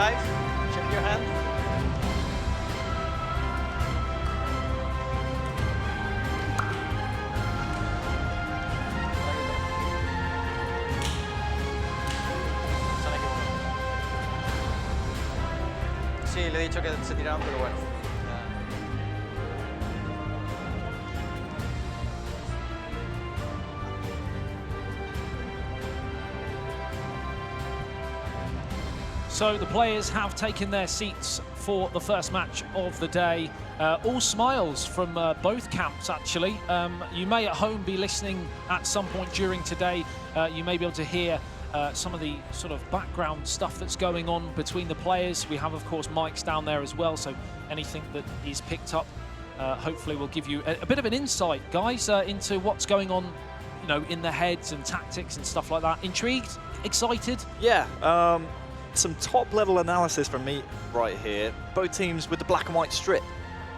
guys. Check your hand. Sí, le he dicho que se tiraron, pero bueno. So the players have taken their seats for the first match of the day. All smiles from both camps, actually. You may at home be listening at some point during today. You may be able to hear some of the sort of background stuff that's going on between the players. We have, of course, mics down there as well, so anything that is picked up hopefully will give you a bit of an insight, guys, into what's going on, you know, in the heads and tactics and stuff like that. Intrigued? Excited? Yeah. Some top-level analysis from me right here. Both teams with the black and white strip.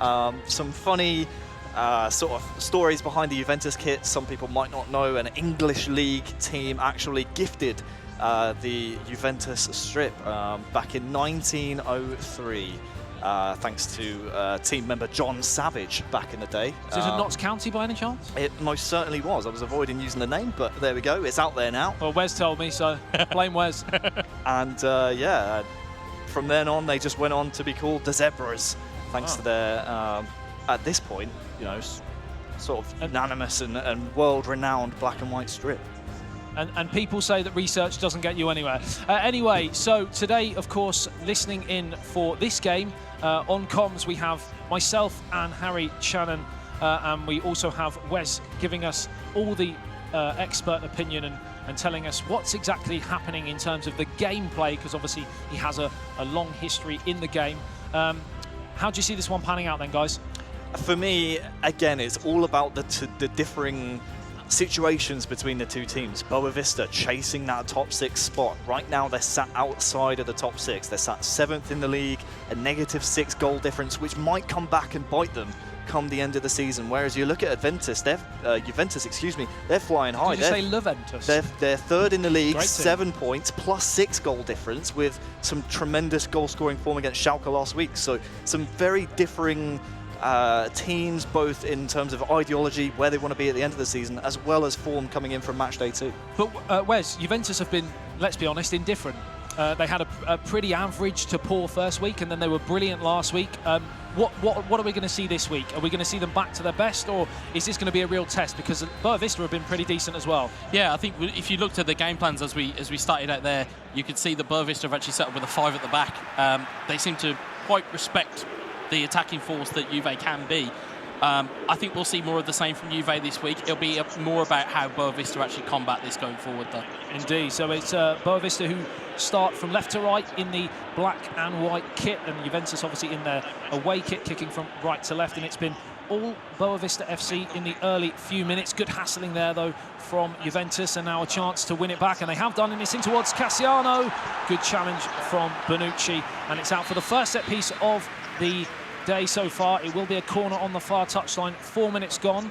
Some funny sort of stories behind the Juventus kit. Some people might not know an English league team actually gifted the Juventus strip back in 1903. Thanks to team member John Savage back in the day. Is it Notts County by any chance? It most certainly was. I was avoiding using the name, but there we go. It's out there now. Well, Wes told me, so blame Wes. And yeah, from then on, they just went on to be called the Zebras, thanks to their, at this point, you know, sort of unanimous and world-renowned black and white strip. And people say that research doesn't get you anywhere. Anyway, so today, of course, listening in for this game, on comms we have myself and Harry Channon, and we also have Wes giving us all the expert opinion and telling us what's exactly happening in terms of the gameplay, because obviously he has a long history in the game. How do you see this one panning out then, guys? For me, again, it's all about the differing situations between the two teams. BOAVISTA chasing that top 6 spot. Right now they're sat outside of the top 6. They're sat 7th in the league, a -6 goal difference, which might come back and bite them come the end of the season. Whereas you look at Juventus, excuse me, they're flying high. Did you say Juventus? They're 3rd in the league, Great 7 points, plus 6 goal difference, with some tremendous goal-scoring form against Schalke last week. So some very differing teams, both in terms of ideology, where they want to be at the end of the season, as well as form coming in from Matchday 2. But Wes, Juventus have been, let's be honest, indifferent. They had a pretty average to poor first week, and then they were brilliant last week. What are we going to see this week? Are we going to see them back to their best, or is this going to be a real test? Because BOAVISTA have been pretty decent as well. Yeah, I think if you looked at the game plans as we started out there, you could see that BOAVISTA have actually set up with a 5 at the back. They seem to quite respect the attacking force that Juve can be. I think we'll see more of the same from Juve this week. It'll be more about how BOAVISTA actually combat this going forward, though. Indeed. So it's BOAVISTA who start from left to right in the black and white kit, and Juventus obviously in their away kit, kicking from right to left. And it's been all BOAVISTA FC in the early few minutes. Good hassling there, though, from Juventus, and now a chance to win it back, and they have done, and it's in towards Cassiano. Good challenge from Bonucci, and it's out for the first set piece of the day so far. It will be a corner on the far touchline. 4 minutes gone,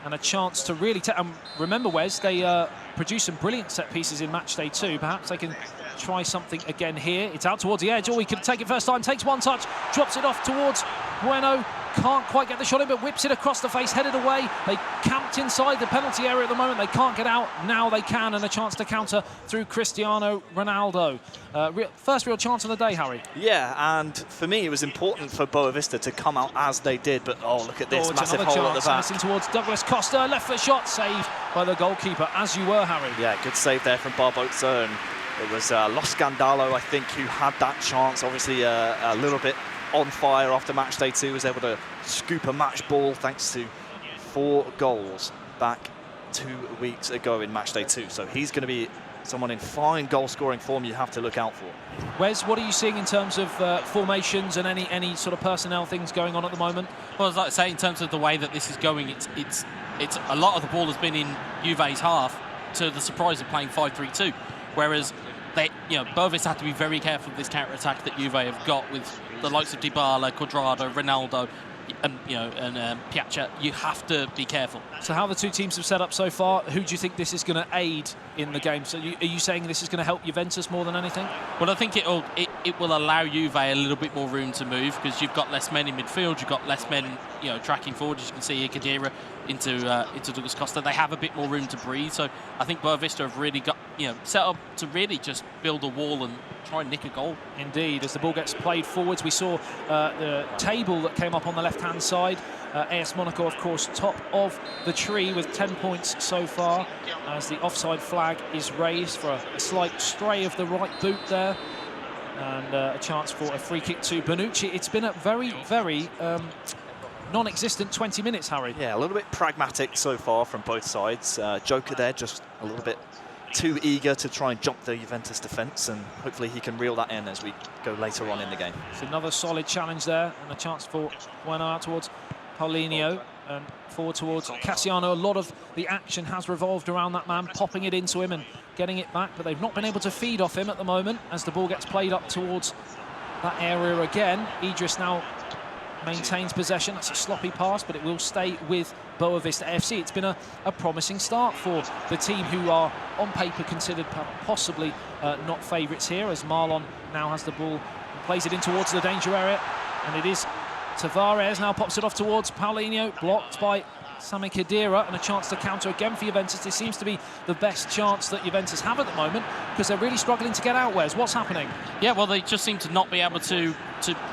and a chance to really take. Remember, Wes, they produced some brilliant set pieces in Matchday 2. Perhaps they can try something again here. It's out towards the edge. Oh, he could take it first time. Takes one touch, drops it off towards Bueno. Can't quite get the shot in, but whips it across the face, headed away. They camped inside the penalty area at the moment. They can't get out. Now they can, and a chance to counter through Cristiano Ronaldo. First real chance of the day, Harry. Yeah, and for me, it was important for BOAVISTA to come out as they did, but oh, look at this massive hole at the back. Missing towards Douglas Costa, left foot shot, saved by the goalkeeper, as you were, Harry. Yeah, good save there from Barbo's own. It was Los Scandalo, I think, who had that chance. Obviously, a little bit on fire after Matchday 2, was able to scoop a match ball thanks to 4 goals back 2 weeks ago in Matchday 2. So he's going to be someone in fine goal-scoring form you have to look out for. Wes, what are you seeing in terms of formations and any sort of personnel things going on at the moment? Well, as I say, in terms of the way that this is going, it's a lot of the ball has been in Juve's half, to the surprise of playing 5-3-2, whereas BOAVISTA have to be very careful of this counter-attack that Juve have got with the likes of Dybala, Cuadrado, Ronaldo. and Piazza, you have to be careful. So how the two teams have set up so far, who do you think this is going to aid in the game? So are you saying this is going to help Juventus more than anything? Well, I think it will allow Juve a little bit more room to move, because you've got less men in midfield, you've got less men tracking forward. As you can see here, Khedira into Douglas Costa. They have a bit more room to breathe. So I think Boavista have really got set up to really just build a wall and try and nick a goal. Indeed, as the ball gets played forwards, we saw the table that came up on the left-hand side. AS Monaco, of course, top of the tree with 10 points so far, as the offside flag is raised for a slight stray of the right boot there, and a chance for a free kick to Bonucci. It's been a very, very non-existent 20 minutes, Harry. Yeah, a little bit pragmatic so far from both sides. Joker there just a little bit too eager to try and jump the Juventus defence, and hopefully he can reel that in as we go later on in the game. It's another solid challenge there, and a chance for Bueno out towards Paulinho and forward towards Cassiano. A lot of the action has revolved around that man, popping it into him and getting it back, but they've not been able to feed off him at the moment as the ball gets played up towards that area again. Idris now maintains possession. That's a sloppy pass, but it will stay with Boavista FC. It's been a promising start for the team, who are on paper considered possibly not favourites here, as Marlon now has the ball and plays it in towards the danger area, and it is Tavares now pops it off towards Paulinho, blocked by Sami Khedira, and a chance to counter again for Juventus. This seems to be the best chance that Juventus have at the moment, because they're really struggling to get out. What's happening? Yeah, well, they just seem to not be able to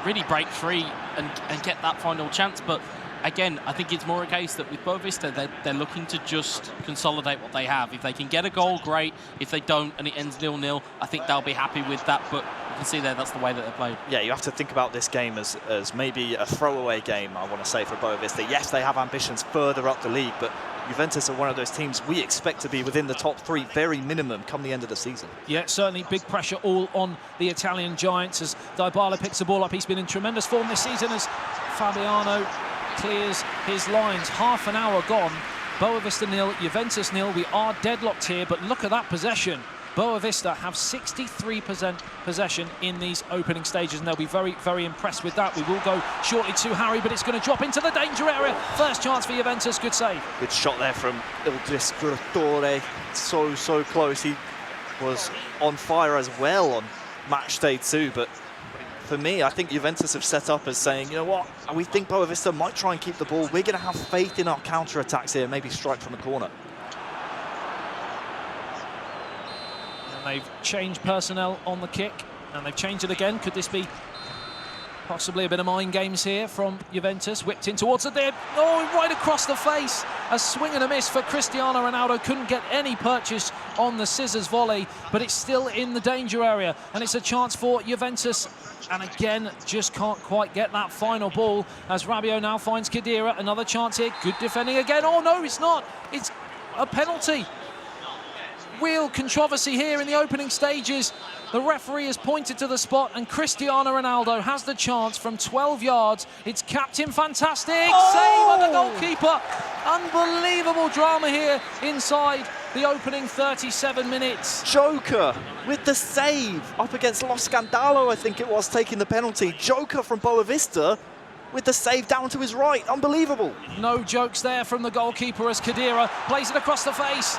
really break free and get that final chance. But again, I think it's more a case that with Boavista, they're looking to just consolidate what they have. If they can get a goal, great. If they don't and it ends 0-0, I think they'll be happy with that. But you can see there, that's the way that they're played. Yeah, you have to think about this game as maybe a throwaway game, I want to say, for Boavista. Yes, they have ambitions further up the league, but Juventus are one of those teams we expect to be within the top three, very minimum, come the end of the season. Yeah, certainly big pressure all on the Italian giants as Dybala picks the ball up. He's been in tremendous form this season as Fabiano clears his lines. Half an hour gone. Boavista 0, Juventus 0. We are deadlocked here, but look at that possession. Boavista have 63% possession in these opening stages, and they'll be very, very impressed with that. We will go shortly to Harry, but it's going to drop into the danger area. First chance for Juventus. Good save. Good shot there from Il Distruttore. So close. He was on fire as well on match day 2, but for me, I think Juventus have set up as saying, you know what, we think Boavista might try and keep the ball. We're going to have faith in our counter-attacks here, maybe strike from the corner. They've changed personnel on the kick, and they've changed it again. Could this be possibly a bit of mind games here from Juventus? Whipped in towards the dead. Oh, right across the face. A swing and a miss for Cristiano Ronaldo. Couldn't get any purchase on the scissors volley, but it's still in the danger area, and it's a chance for Juventus. And again, just can't quite get that final ball as Rabiot now finds Khedira. Another chance here. Good defending again. Oh, no, it's not. It's a penalty. Real controversy here in the opening stages. The referee has pointed to the spot, and Cristiano Ronaldo has the chance from 12 yards. It's captain fantastic. Save on the goalkeeper. Unbelievable drama here inside the opening 37 minutes. Joker with the save up against Lo Scandalo, I think it was, taking the penalty. Joker from Boavista with the save down to his right. Unbelievable. No jokes there from the goalkeeper as Khedira plays it across the face.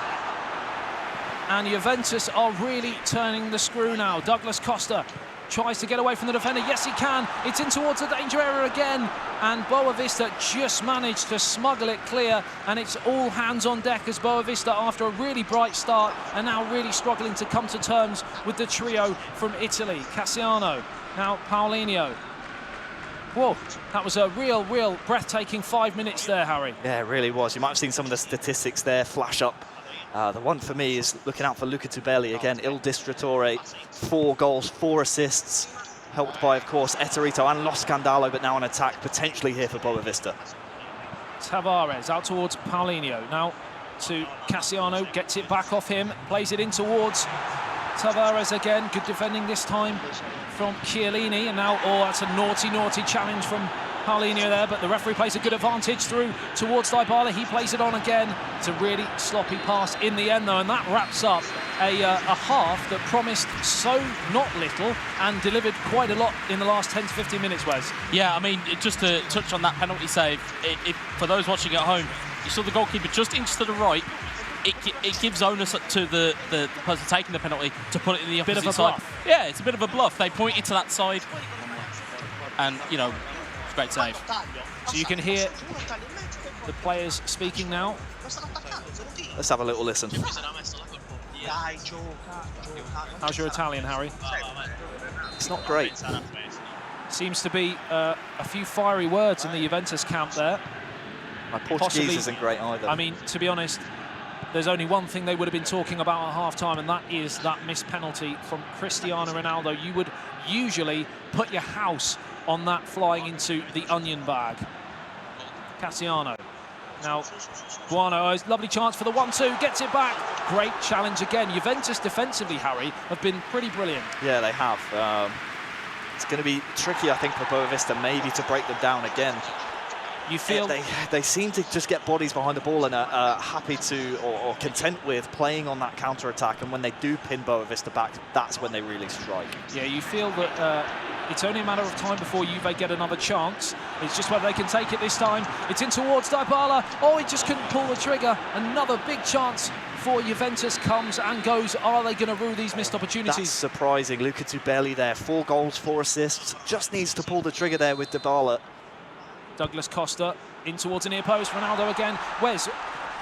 And Juventus are really turning the screw now. Douglas Costa tries to get away from the defender. Yes, he can. It's in towards the danger area again. And Boavista just managed to smuggle it clear. And it's all hands on deck as Boavista, after a really bright start, are now really struggling to come to terms with the trio from Italy. Cassiano, now Paulinho. Whoa, that was a real breathtaking 5 minutes there, Harry. Yeah, it really was. You might have seen some of the statistics there flash up. The one for me is looking out for Luca Tubelli. Again, Il Distruttore, 4 goals, 4 assists, helped by, of course, Eterito and Lo Scandalo, but now an attack potentially here for Boavista. Tavares out towards Paulinho. Now to Cassiano, gets it back off him, plays it in towards Tavares again, good defending this time from Chiellini, and now, oh, that's a naughty challenge from Paulinho there, but the referee plays a good advantage through towards Dybala. He plays it on again. It's a really sloppy pass in the end, though, and that wraps up a half that promised so not little and delivered quite a lot in the last 10 to 15 minutes, Wes. Yeah, I mean, just to touch on that penalty save, for those watching at home, you saw the goalkeeper just inch to the right. It gives onus to the person taking the penalty to put it in the opposite bit of a side. bluff. Yeah, it's a bit of a bluff. They pointed to that side, and, you know, it's a great save. So you can hear the players speaking now. Let's have a little listen. How's your Italian, Harry? It's not great. Seems to be a few fiery words in the Juventus camp there. My Portuguese isn't great either. I mean, to be honest, there's only one thing they would have been talking about at half-time, and that is that missed penalty from Cristiano Ronaldo. You would usually put your house on that flying into the onion bag. Cassiano. Now, Buono, lovely chance for the 1-2, gets it back. Great challenge again. Juventus defensively, Harry, have been pretty brilliant. Yeah, they have. It's going to be tricky, I think, for Boavista maybe to break them down again. You feel they seem to just get bodies behind the ball and are happy to or content with playing on that counter-attack, and when they do pin Boavista back, that's when they really strike. Yeah, you feel that it's only a matter of time before Juve get another chance. It's just whether they can take it this time. It's in towards Dybala. Oh, he just couldn't pull the trigger. Another big chance for Juventus comes and goes. Are they going to rue these missed opportunities? That's surprising. Luca Tubelli there, 4 goals, 4 assists. Just needs to pull the trigger there with Dybala. Douglas Costa in towards a near post. Ronaldo again. Wes,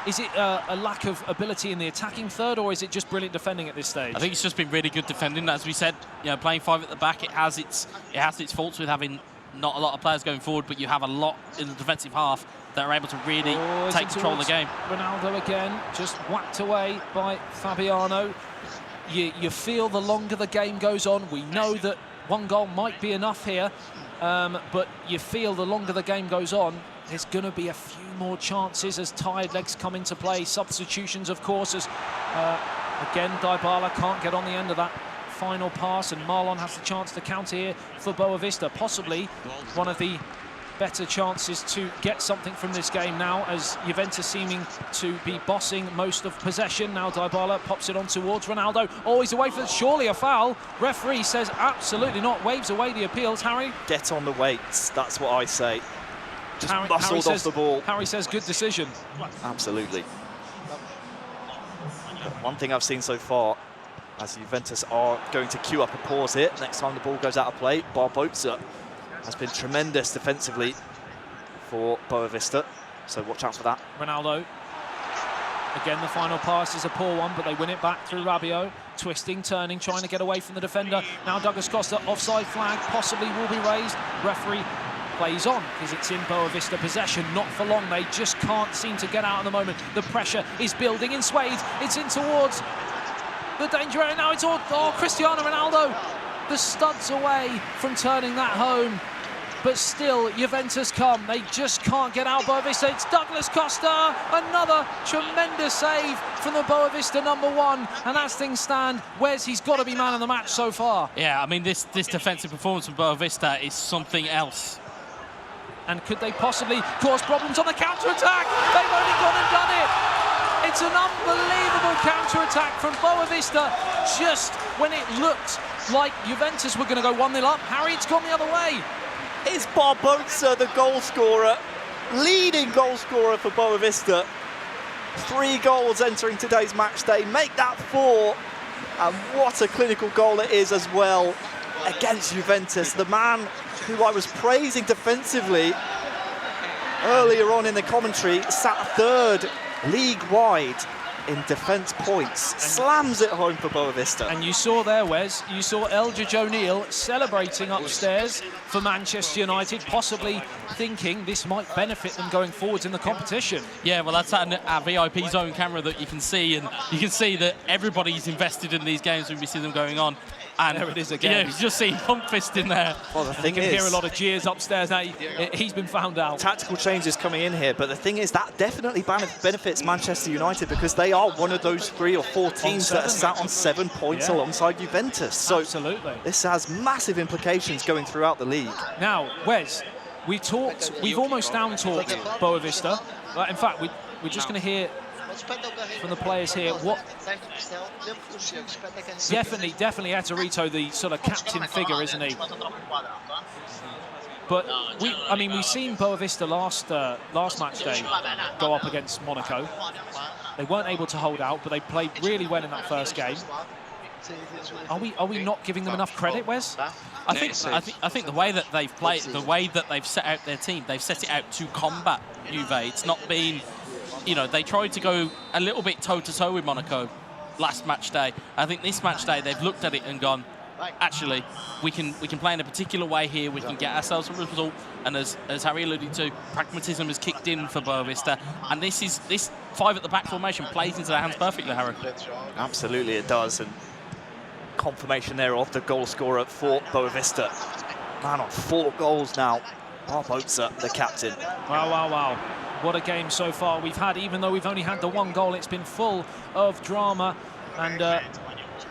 is it a lack of ability in the attacking third, or is it just brilliant defending at this stage? I think it's just been really good defending. As we said, you know, playing 5 at the back, it has its faults with having not a lot of players going forward, but you have a lot in the defensive half that are able to really take control of the game. Ronaldo again, just whacked away by Fabiano. You feel the longer the game goes on, we know that 1 goal might be enough here, but you feel the longer the game goes on, there's going to be a few more chances as tired legs come into play. Substitutions, of course, as again, Dybala can't get on the end of that final pass, and Marlon has the chance to counter here for Boavista. Possibly one of the better chances to get something from this game now, as Juventus seeming to be bossing most of possession. Now Dybala pops it on towards Ronaldo. Oh, he's away for surely a foul. Referee says absolutely not, waves away the appeals. Harry? Get on the weights, that's what I say. Just muscled off the ball. Harry says good decision. Absolutely. But one thing I've seen so far, as Juventus are going to queue up a pause here, next time the ball goes out of play, Barbosa has been tremendous defensively for Boavista, so watch out for that. Ronaldo. Again, the final pass is a poor one, but they win it back through Rabiot. Twisting, turning, trying to get away from the defender. Now Douglas Costa, offside flag, possibly will be raised. Referee plays on because it's in Boavista possession, not for long. They just can't seem to get out at the moment. The pressure is building in Suede. It's in towards the danger area. Now it's all Cristiano Ronaldo. The studs away from turning that home. But still, Juventus come. They just can't get out Boavista. It's Douglas Costa. Another tremendous save from the Boavista #1. And as things stand, he's got to be man of the match so far. Yeah, I mean, this defensive performance from Boavista is something else. And could they possibly cause problems on the counter-attack? They've only gone and done it. It's an unbelievable counter-attack from Boavista. Just when it looked like Juventus were going to go 1-0 up, Harry, it's gone the other way. It's Barbosa, the goal scorer, leading goal scorer for Boavista. 3 goals entering today's match day, make that 4. And what a clinical goal it is as well against Juventus. The man who I was praising defensively earlier on in the commentary sat 3rd league-wide in defence points, slams it home for Boavista. And you saw there, Wes, you saw Eldridge O'Neill celebrating upstairs for Manchester United, possibly thinking this might benefit them going forwards in the competition. Yeah, well, that's our VIP zone camera that you can see, and you can see that everybody's invested in these games when we see them going on. And there it is again. You've just seen pump fist in there. Well, the You thing can is, hear a lot of jeers upstairs now. He's been found out. tactical changes coming in here, but the thing is that definitely benefits Manchester United because they are one of those 3 or 4 teams that are sat on 7 points alongside Juventus. So Absolutely. this has massive implications going throughout the league. Now, Wes, we've almost down-talked Boavista. In fact, we're just going to hear from the players here what definitely Eterito, the sort of captain figure, isn't he? But we've seen Boavista last match day go up against Monaco. They weren't able to hold out, but they played really well in that first game. Are we not giving them enough credit, Wes? I think the way that they've played, the way that they've set out their team, they've set it out to combat Juve. It's not been, they tried to go a little bit toe-to-toe with Monaco last match day. I think this match day they've looked at it and gone, actually, we can play in a particular way here. We can get ourselves a result. And as Harry alluded to, pragmatism has kicked in for Boavista. And this 5 at the back formation plays into their hands perfectly, Harry. Absolutely, it does. And confirmation there of the goal scorer for Boavista. Man on 4 goals now. Barbosa, the captain. Wow. What a game so far we've had. Even though we've only had the 1 goal, it's been full of drama. And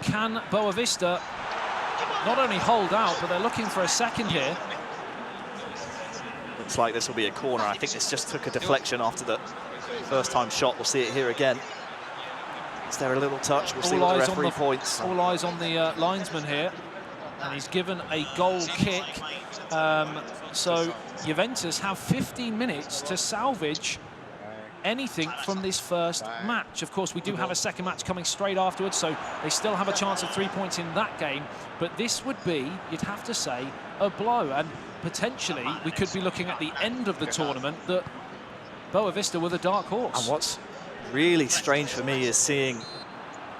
can Boavista not only hold out, but they're looking for a second here. Looks like this will be a corner. I think this just took a deflection after the first time shot. We'll see it here again. Is there a little touch? We'll see what the referee points. All eyes on the linesman here. And he's given a goal kick. So Juventus have 15 minutes to salvage anything from this first match. Of course, we do have a second match coming straight afterwards, so they still have a chance of 3 points in that game. But this would be, you'd have to say, a blow. And potentially, we could be looking at the end of the tournament that Boavista were the dark horse. And what's really strange for me is seeing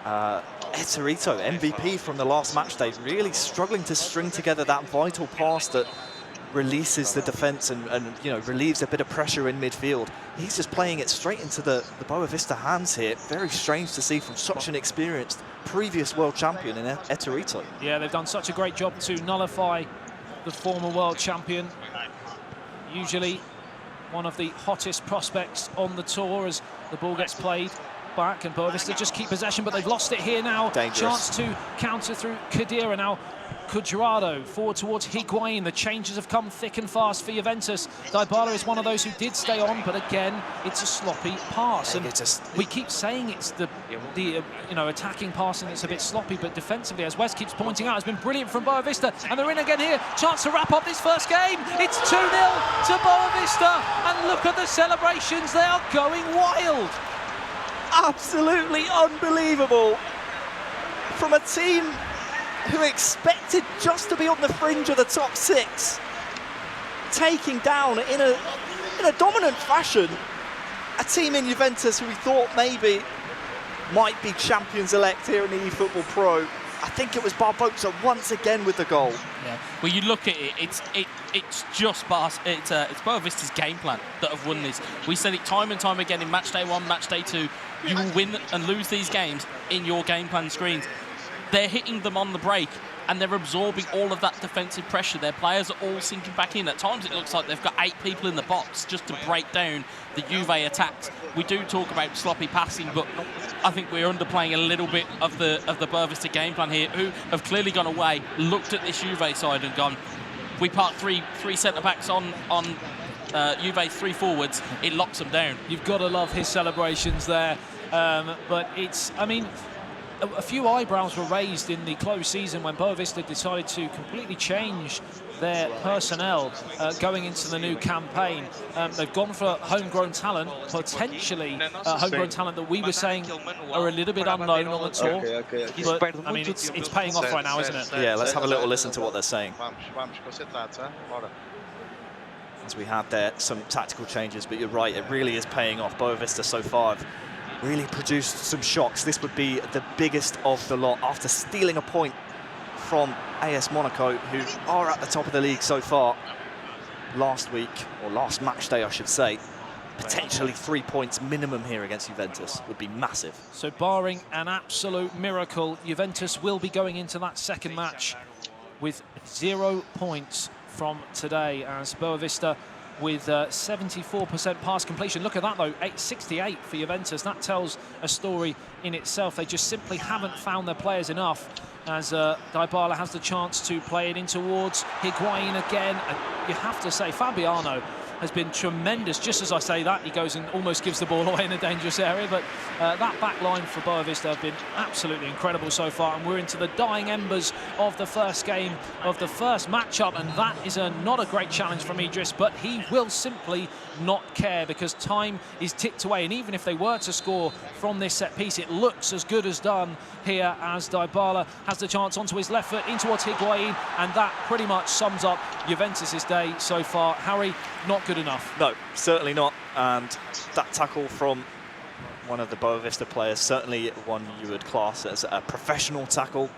Eterito, MVP from the last match day, really struggling to string together that vital pass that releases the defence and relieves a bit of pressure in midfield. He's just playing it straight into the Boavista hands here. Very strange to see from such an experienced previous world champion in Eterito. Yeah, they've done such a great job to nullify the former world champion. Usually one of the hottest prospects on the tour as the ball gets played back, and Boavista just keep possession, but they've lost it here now. Dangerous. Chance to counter through Khedira now. Cuadrado forward towards Higuain. The changes have come thick and fast for Juventus. Dybala is one of those who did stay on, but again, it's a sloppy pass. And we keep saying it's the attacking passing that's a bit sloppy, but defensively, as Wes keeps pointing out, has been brilliant from Boavista. And they're in again here. Chance to wrap up this first game. It's 2-0 to Boavista. And look at the celebrations. They are going wild. Absolutely unbelievable from a team who expected just to be on the fringe of the top 6, taking down in a dominant fashion a team in Juventus who we thought maybe might be champions-elect here in the eFootball.Pro. I think it was Barbosa once again with the goal. Yeah. Well, you look at it, it's just it's Boavista's game plan that have won this. We said it time and time again in match day 1, match day 2. You will win and lose these games in your game plan screens. They're hitting them on the break, and they're absorbing all of that defensive pressure. Their players are all sinking back in. At times, it looks like they've got 8 people in the box just to break down the Juve attacks. We do talk about sloppy passing, but I think we're underplaying a little bit of the Boavista game plan here, who have clearly gone away, looked at this Juve side and gone, we park three centre-backs on Juve's 3 forwards, it locks them down. You've got to love his celebrations there. But it's, a few eyebrows were raised in the close season when Boavista decided to completely change their personnel going into the new campaign. They've gone for homegrown talent, potentially homegrown talent that we were saying are a little bit unknown on the tour. But, it's paying off right now, isn't it? Yeah, let's have a little listen to what they're saying. As we had there some tactical changes, but you're right, it really is paying off. Boavista so far have really produced some shocks. This would be the biggest of the lot after stealing a point from AS Monaco, who are at the top of the league so far last week, or last match day I should say. potentially 3 points minimum here against Juventus would be massive. So barring an absolute miracle, Juventus will be going into that second match with 0 points from today, as Boavista with 74% pass completion. Look at that though, 868 for Juventus. That tells a story in itself. They just simply haven't found their players enough, as Dybala has the chance to play it in towards Higuain again. And you have to say, Fabiano has been tremendous. Just as I say that, he goes and almost gives the ball away in a dangerous area. But that back line for Boavista have been absolutely incredible so far. And we're into the dying embers of the first game, of the first matchup. And that is not a great challenge from Idris, but he will simply not care, because time is ticked away. And even if they were to score from this set piece, it looks as good as done here, as Dybala has the chance onto his left foot in towards Higuain. And that pretty much sums up Juventus' day so far. Harry, not good enough. No, certainly not. And that tackle from one of the Boavista players, certainly one you would class as a professional tackle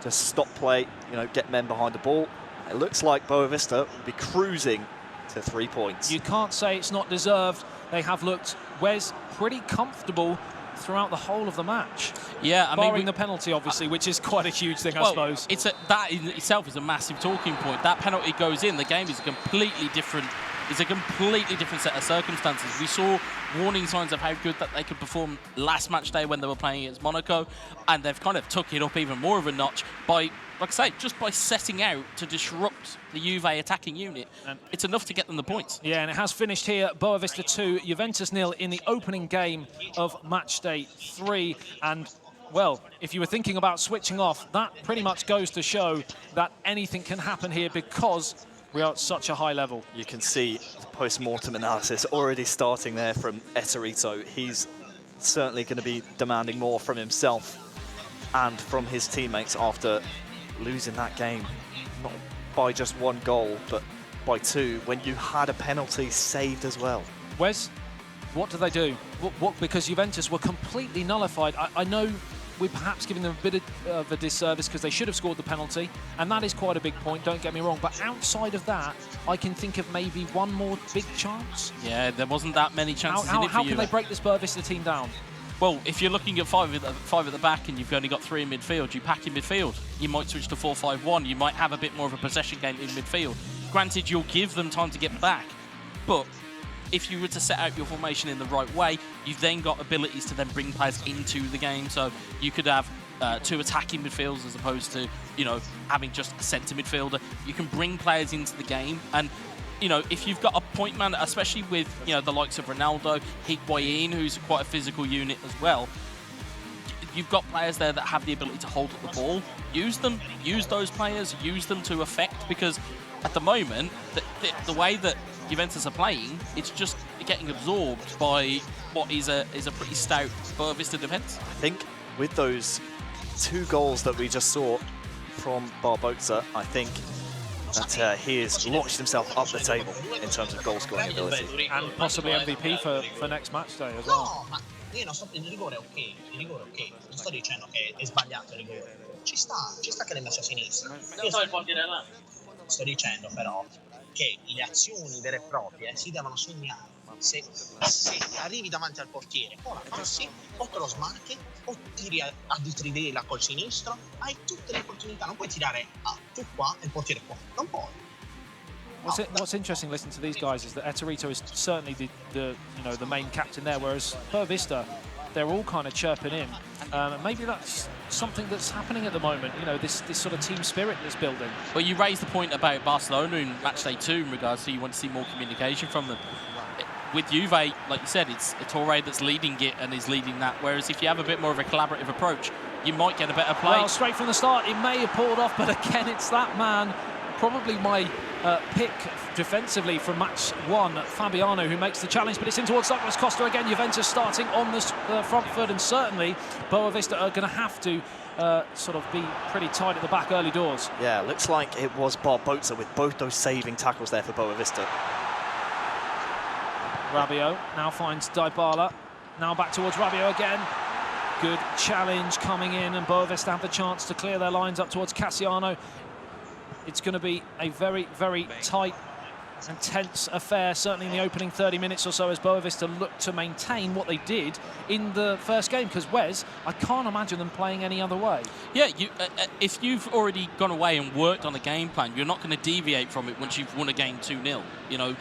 to stop play, you know, get men behind the ball. It looks like Boavista will be cruising to 3 points. You can't say it's not deserved. They have looked, Wes, pretty comfortable throughout the whole of the match. Yeah, I mean, barring the penalty, obviously, which is quite a huge thing, I suppose. That in itself is a massive talking point. That penalty goes in, the game is completely different. It's a completely different set of circumstances. We saw warning signs of how good that they could perform last match day when they were playing against Monaco, and they've kind of took it up even more of a notch by, like I say, just by setting out to disrupt the Juve attacking unit. And it's enough to get them the points. Yeah, and it has finished here. Boavista 2, Juventus 0 in the opening game of Matchday 3. And, well, if you were thinking about switching off, that pretty much goes to show that anything can happen here, because we are at such a high level. You can see the post-mortem analysis already starting there from Eterito. He's certainly going to be demanding more from himself and from his teammates after losing that game, not by just 1 goal, but by 2, when you had a penalty saved as well. Wes, what do they do? What because Juventus were completely nullified. I know we're perhaps giving them a bit of a disservice because they should have scored the penalty, and that is quite a big point, don't get me wrong, but outside of that, I can think of maybe one more big chance. Yeah, there wasn't that many chances in it for How you. can they break this Boavista team down? Well, if you're looking at five at the back and you've only got 3 in midfield, you pack in midfield. You might switch to 4-5-1. You might have a bit more of a possession game in midfield. Granted, you'll give them time to get back, but if you were to set out your formation in the right way, you've then got abilities to then bring players into the game. So you could have 2 attacking midfielders as opposed to, you know, having just a centre midfielder. You can bring players into the game, and you know, if you've got a point man, especially with, you know, the likes of Ronaldo, Higuain, who's quite a physical unit as well, you've got players there that have the ability to hold up the ball. Use them, use those players, use them to effect, because at the moment, the way that Juventus are playing, it's just getting absorbed by what is a pretty stout Boavista defence. I think with those 2 goals that we just saw from Barbosa, I think that he has launched himself up the table in terms of goal-scoring ability. And possibly MVP for next match day as well. No, ma io non so, il rigore è ok, non sto dicendo che è sbagliato il rigore. Ci sta che l'hai messo a sinistra. Sto dicendo però che le azioni vere e proprie si devono sognare. Se arrivi davanti al portiere, o la passi, o te lo smarchi, o tiri a di trivela col sinistro, hai tutte le opportunità. Non puoi tirare tu qua e il portiere qua. Non puoi. What's interesting listening to these guys is that Eterito is certainly the main captain there, whereas Boavista, they're all kind of chirping in. Maybe that's something that's happening at the moment, you know, this sort of team spirit that's building. Well, you raised the point about Barcelona in Matchday 2 in regards to you want to see more communication from them. With Juve, like you said, it's Torre that's leading it and is leading that, whereas if you have a bit more of a collaborative approach, you might get a better play. Well, straight from the start, it may have pulled off, but again, it's that man, probably my pick defensively from match 1, Fabiano, who makes the challenge, but it's in towards Douglas Costa again. Juventus starting on the front foot, and certainly Boavista are going to have to sort of be pretty tight at the back early doors. Yeah, looks like it was Barbosa with both those saving tackles there for Boavista. Rabiot now finds Dybala. Now back towards Rabiot again. Good challenge coming in, and Boavista have the chance to clear their lines up towards Cassiano. It's going to be a very, very tight and tense affair, certainly in the opening 30 minutes or so, as Boavista looked to maintain what they did in the first game. Because Wes, I can't imagine them playing any other way. Yeah, if you've already gone away and worked on a game plan, you're not going to deviate from it once you've won a game 2-0. You know,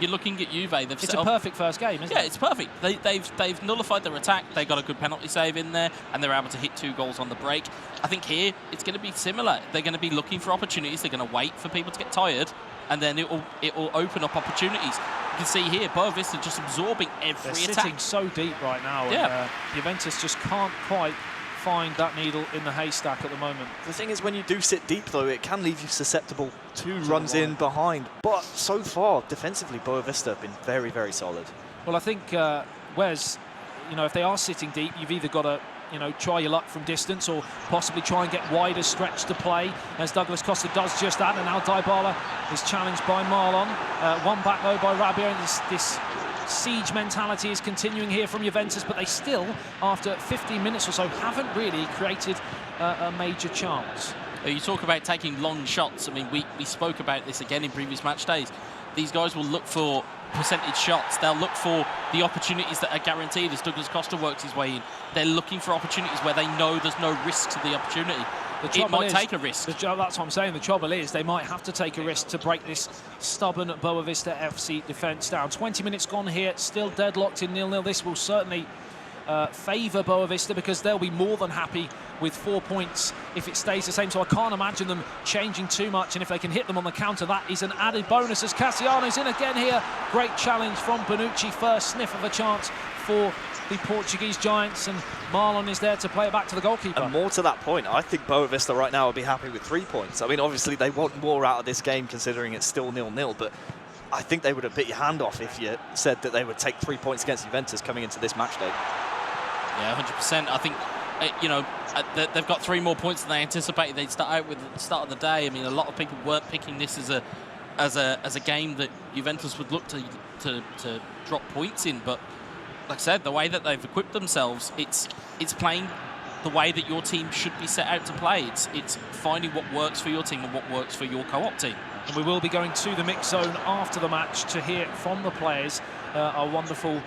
you're looking at Juve. It's a perfect first game, isn't it? Yeah, it's perfect. They've nullified their attack. They got a good penalty save in there, and they're able to hit 2 goals on the break. I think here it's going to be similar. They're going to be looking for opportunities. They're going to wait for people to get tired, and then it will open up opportunities. You can see here, Boavista just absorbing every They're attack. sitting so deep right now, Yeah. and Juventus just can't quite find that needle in the haystack at the moment. The thing is, when you do sit deep, though, it can leave you susceptible to runs in behind. But so far, defensively, Boavista have been very, very solid. Well, I think, Wes, you know, if they are sitting deep, you've either got to, you know, try your luck from distance or possibly try and get wider stretch to play, as Douglas Costa does just that. And now Dybala is challenged by Marlon. One back, though, by Rabiot. And this siege mentality is continuing here from Juventus, but they still, after 15 minutes or so, haven't really created a major chance. You talk about taking long shots. I mean, we spoke about this again in previous match days. These guys will look for percentage shots. They'll look for the opportunities that are guaranteed as Douglas Costa works his way in. They're looking for opportunities where they know there's no risk to the opportunity. It might take a risk. That's what I'm saying. The trouble is they might have to take a risk to break this stubborn Boavista FC defence down. 20 minutes gone here, still deadlocked in 0-0. This will certainly favour Boavista, because they'll be more than happy with 4 points if it stays the same. So I can't imagine them changing too much, and if they can hit them on the counter, that is an added bonus. As Cassiano's in again here. Great challenge from Bonucci. First sniff of a chance for the Portuguese Giants, and Marlon is there to play it back to the goalkeeper. And more to that point, I think Boavista right now would be happy with 3 points. I mean, obviously they want more out of this game considering it's still 0-0, but I think they would have bit your hand off if you said that they would take 3 points against Juventus coming into this match day. Yeah, 100%. I think, you know, they've got 3 more points than they anticipated they'd start out with at the start of the day. I mean, a lot of people weren't picking this as a game that Juventus would look to drop points in, but like I said, the way that they've equipped themselves, it's playing the way that your team should be set out to play. It's finding what works for your team and what works for your co-op team. And we will be going to the mix zone after the match to hear from the players. Our wonderful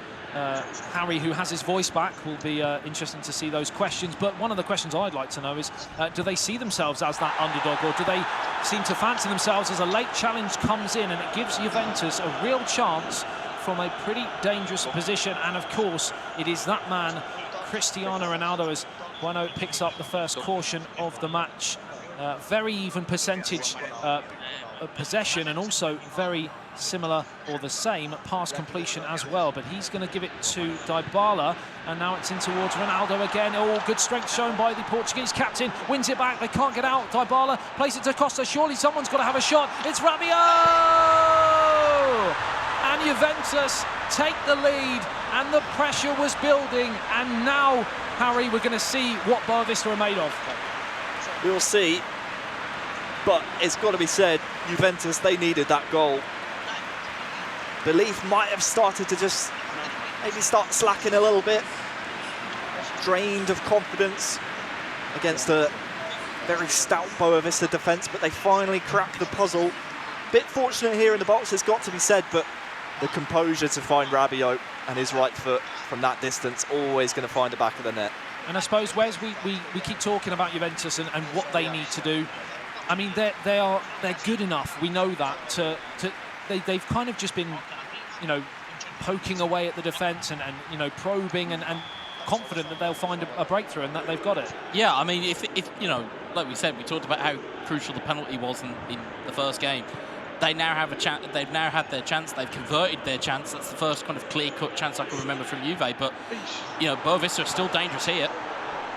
Harry, who has his voice back, will be interesting to see those questions. But one of the questions I'd like to know is, do they see themselves as that underdog, or do they seem to fancy themselves as a late challenge comes in and it gives Juventus a real chance from a pretty dangerous position? And of course, it is that man, Cristiano Ronaldo, as Bueno picks up the first caution of the match. Very even percentage possession, and also very similar or the same pass completion as well. But he's going to give it to Dybala, and now it's in towards Ronaldo again. Oh, good strength shown by the Portuguese captain. Wins it back. They can't get out. Dybala plays it to Costa. Surely someone's got to have a shot. It's Rabiot! And Juventus take the lead, and the pressure was building. And now, Harry, we're going to see what Boavista are made of. We'll see. But it's got to be said, Juventus, they needed that goal. Belief might have started to just maybe start slacking a little bit. Drained of confidence against a very stout Boavista defence, but they finally cracked the puzzle. Bit fortunate here in the box, it's got to be said, but the composure to find Rabiot and his right foot from that distance, always going to find the back of the net. And I suppose, Wes, we keep talking about Juventus and what they need to do. I mean, they're good enough. We know that. They've kind of just been, you know, poking away at the defence and you know, probing and confident that they'll find a breakthrough and that they've got it. Yeah, I mean, if you know, like we said, we talked about how crucial the penalty was in the first game. They now have a chance. They've now had their chance. They've converted their chance. That's the first kind of clear-cut chance I can remember from Juve. But you know, Boavista are still dangerous here.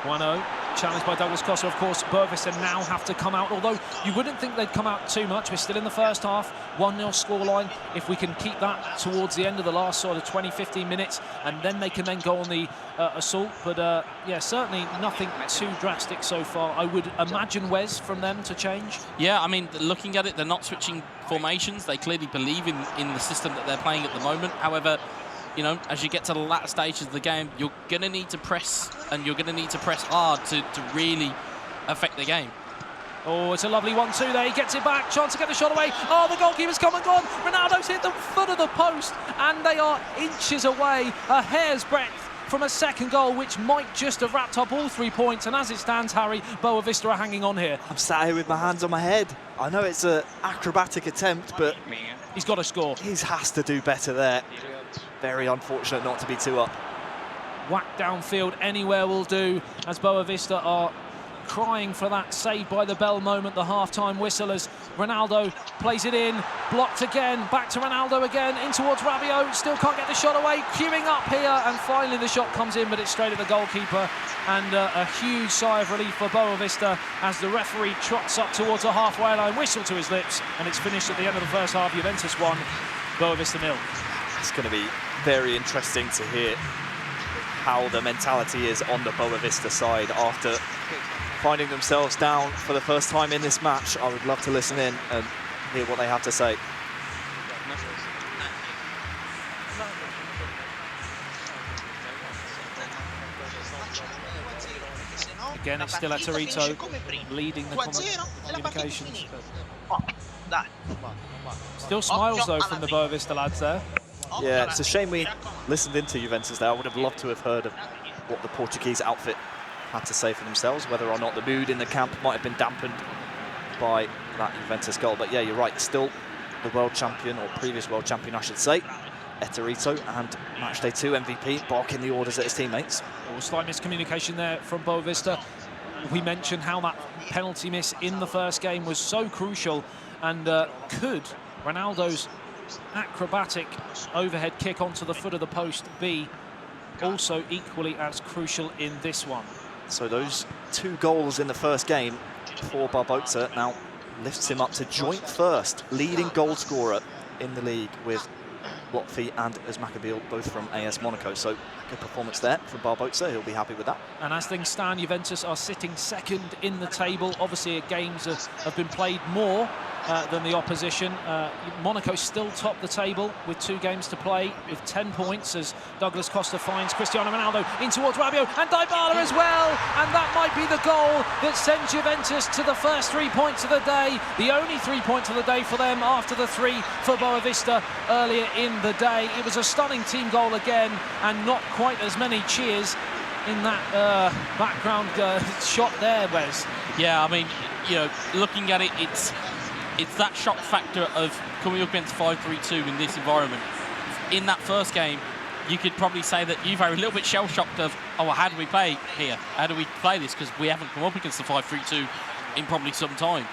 1-0, challenged by Douglas Costa. Of course, Boavista now have to come out, although you wouldn't think they'd come out too much. We're still in the first half, 1-0 scoreline. If we can keep that towards the end of the last sort of 20-15 minutes, and then they can then go on the assault. But yeah, certainly nothing too drastic so far. I would imagine, Wes, from them to change. Yeah, I mean, looking at it, they're not switching formations. They clearly believe in the system that they're playing at the moment. However, you know, as you get to the latter stages of the game, you're going to need to press, and you're going to need to press hard to really affect the game. Oh, it's a lovely 1-2 there. He gets it back. Chance to get the shot away. Oh, the goalkeeper's come and gone. Ronaldo's hit the foot of the post, and they are inches away, a hair's breadth from a second goal, which might just have wrapped up all 3 points. And as it stands, Harry, Boavista are hanging on here. I'm sat here with my hands on my head. I know it's an acrobatic attempt, but he's got to score. He has to do better there. Very unfortunate not to be 2 up. Whack downfield anywhere will do, as Boavista are crying for that saved by the bell moment, the half-time whistle, as Ronaldo plays it in, blocked again, back to Ronaldo again, in towards Rabiot, still can't get the shot away, queuing up here, and finally the shot comes in, but it's straight at the goalkeeper, and a huge sigh of relief for Boavista as the referee trots up towards the halfway line, whistle to his lips, and it's finished at the end of the first half. Juventus 1, Boavista 0. It's going to be very interesting to hear how the mentality is on the Boavista side after finding themselves down for the first time in this match. I would love to listen in and hear what they have to say. Again, it's still Eterito leading the communications. Still smiles, though, from the Boavista lads there. Yeah, it's a shame we listened into Juventus there. I would have loved to have heard of what the Portuguese outfit had to say for themselves, whether or not the mood in the camp might have been dampened by that Juventus goal. But yeah, you're right, still the world champion, or previous world champion, I should say, Eterito, and Matchday 2 MVP barking the orders at his teammates. Oh, slight miscommunication there from Boavista. We mentioned how that penalty miss in the first game was so crucial, and could Ronaldo's acrobatic overhead kick onto the foot of the post be also equally as crucial in this one? So those 2 goals in the first game for Barbosa now lifts him up to joint first leading goal scorer in the league with Lotfi and Özmakabil, both from AS Monaco. So good performance there from Barbosa. He'll be happy with that. And as things stand, Juventus are sitting second in the table. Obviously, games have been played more than the opposition. Monaco still top the table with 2 games to play with 10 points as Douglas Costa finds Cristiano Ronaldo in towards Rabiot and Dybala as well, and that might be the goal that sends Juventus to the first 3 points of the day, the only 3 points of the day for them after the 3 for Boavista earlier in the day. It was a stunning team goal again, and not quite as many cheers in that background shot there, Wes. Yeah, I mean, you know, looking at it, it's that shock factor of coming up against 5-3-2 in this environment. In that first game, you could probably say that Juve are a little bit shell-shocked of, oh, well, how do we play here? How do we play this? Because we haven't come up against the 5-3-2 in probably some time.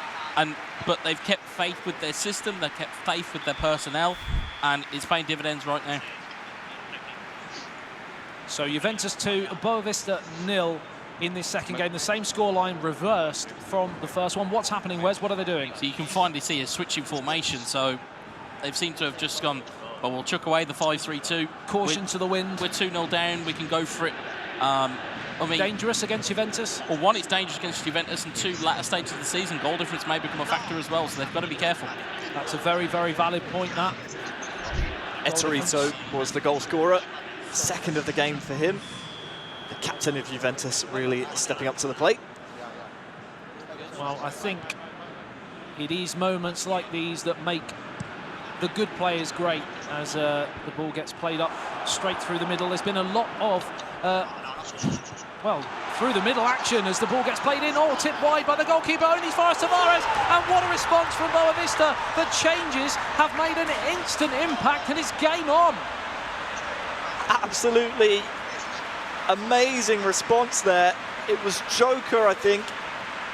But they've kept faith with their system, they've kept faith with their personnel, and it's paying dividends right now. So Juventus 2, Boavista 0 in this second game. The same scoreline reversed from the first one. What's happening, Wes? What are they doing? So you can finally see a switching formation. So they've seemed to have just gone, well, we'll chuck away the 5-3-2. Caution to the wind. We're 2-0 down. We can go for it. I mean, dangerous against Juventus? Well, 1, it's dangerous against Juventus, and 2, latter stages of the season, goal difference may become a factor as well, so they've got to be careful. That's a very, very valid point, that. Eterito was the goal scorer. Second of the game for him. The captain of Juventus really stepping up to the plate. Well, I think it is moments like these that make the good players great as the ball gets played up straight through the middle. There's been a lot of, well, through the middle action as the ball gets played in, all tipped wide by the goalkeeper, only far as Tavares, and what a response from Boavista. The changes have made an instant impact and it's game on. Absolutely amazing response there. It was Joker, I think,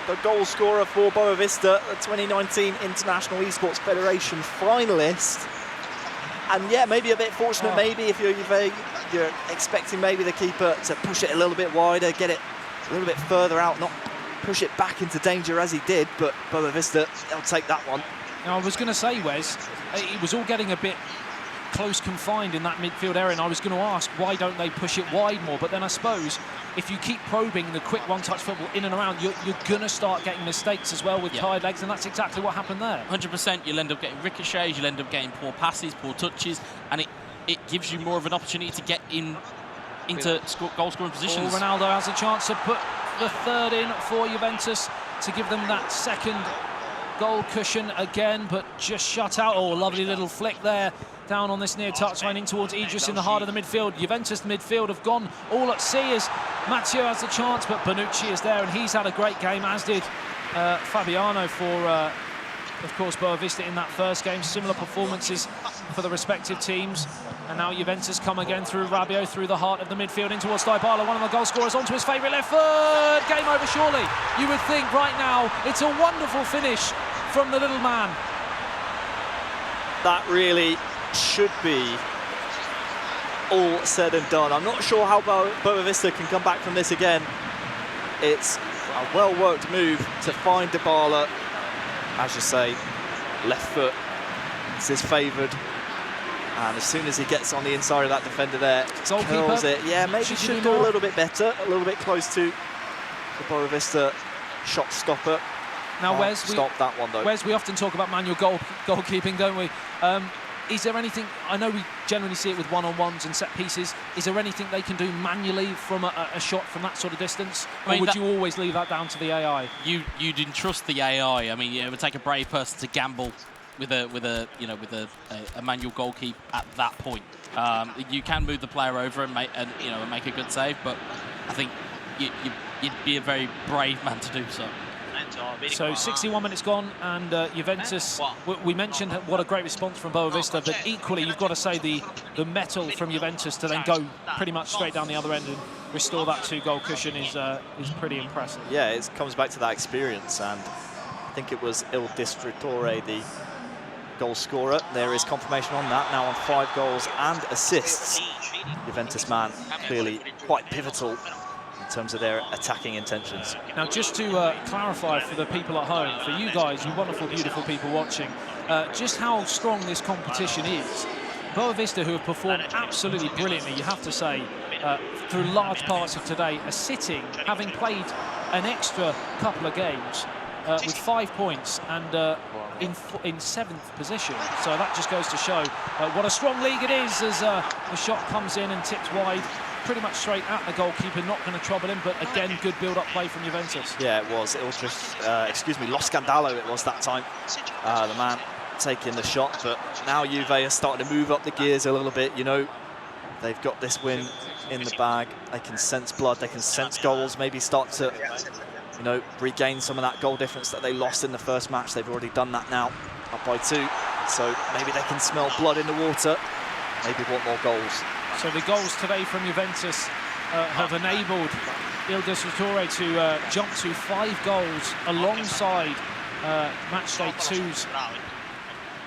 the goal scorer for Boavista, the 2019 International Esports Federation finalist. And yeah, maybe a bit fortunate, maybe if you're expecting maybe the keeper to push it a little bit wider, get it a little bit further out, not push it back into danger as he did, but Boavista, they'll take that one. Now, I was going to say, Wes, it was all getting a bit close confined in that midfield area, and I was going to ask why don't they push it wide more, but then I suppose if you keep probing the quick one-touch football in and around, you're going to start getting mistakes as well with tired legs, and that's exactly what happened there. 100%, you'll end up getting ricochets, you'll end up getting poor passes, poor touches, and it gives you more of an opportunity to get into goal-scoring positions. Ronaldo has a chance to put the third in for Juventus to give them that second goal cushion again, but just shut out. Oh, lovely little flick there down on this near touchline in towards Idris in the heart of the midfield. Juventus midfield have gone all at sea as Matteo has the chance, but Bonucci is there and he's had a great game, as did Fabiano for, of course, Boavista in that first game. Similar performances for the respective teams. And now Juventus come again through Rabiot, through the heart of the midfield, in towards Dybala, one of the goal scorers, onto his favourite left foot. Game over, surely. You would think right now it's a wonderful finish from the little man. That really should be all said and done. I'm not sure how Boavista can come back from this again. It's a well-worked move to find Dybala. As you say, left foot is his favoured. And as soon as he gets on the inside of that defender there, kills it. Yeah, maybe should do a little bit better, a little bit close to the Boavista shot stopper. Now, Wes, stop that one though. Wes, we often talk about manual goalkeeping, don't we? Is there anything? I know we generally see it with one-on-ones and set pieces. Is there anything they can do manually from a shot from that sort of distance, or would you always leave that down to the AI? You didn't trust the AI. I mean, it would take a brave person to gamble with a manual goalkeeper at that point. You can move the player over and make a good save, but I think you'd be a very brave man to do so. So 61 minutes gone, and Juventus, we mentioned what a great response from Boavista, but equally you've got to say the mettle from Juventus to then go pretty much straight down the other end and restore that 2-goal cushion is pretty impressive. Yeah, it comes back to that experience, and I think it was Il Distruttore, the goal scorer. There is confirmation on that, now on 5 goals and assists. Juventus man clearly quite pivotal in terms of their attacking intentions. Now, just to clarify for the people at home, for you guys, you wonderful, beautiful people watching, just how strong this competition is. Boavista, who have performed absolutely brilliantly, you have to say, through large parts of today, are sitting, having played an extra couple of games, with 5 points and in 7th position. So that just goes to show what a strong league it is as the shot comes in and tips wide, pretty much straight at the goalkeeper, not going to trouble him, but again, good build-up play from Juventus. Yeah, it was. It was just, Lo Scandalo it was that time. The man taking the shot, but now Juve are starting to move up the gears a little bit. You know, they've got this win in the bag. They can sense blood, they can sense goals, maybe start to, you know, regain some of that goal difference that they lost in the first match. They've already done that now, up by 2. So maybe they can smell blood in the water, maybe want more goals. So the goals today from Juventus have enabled Il Distruttore to jump to 5 goals alongside Matchday 2's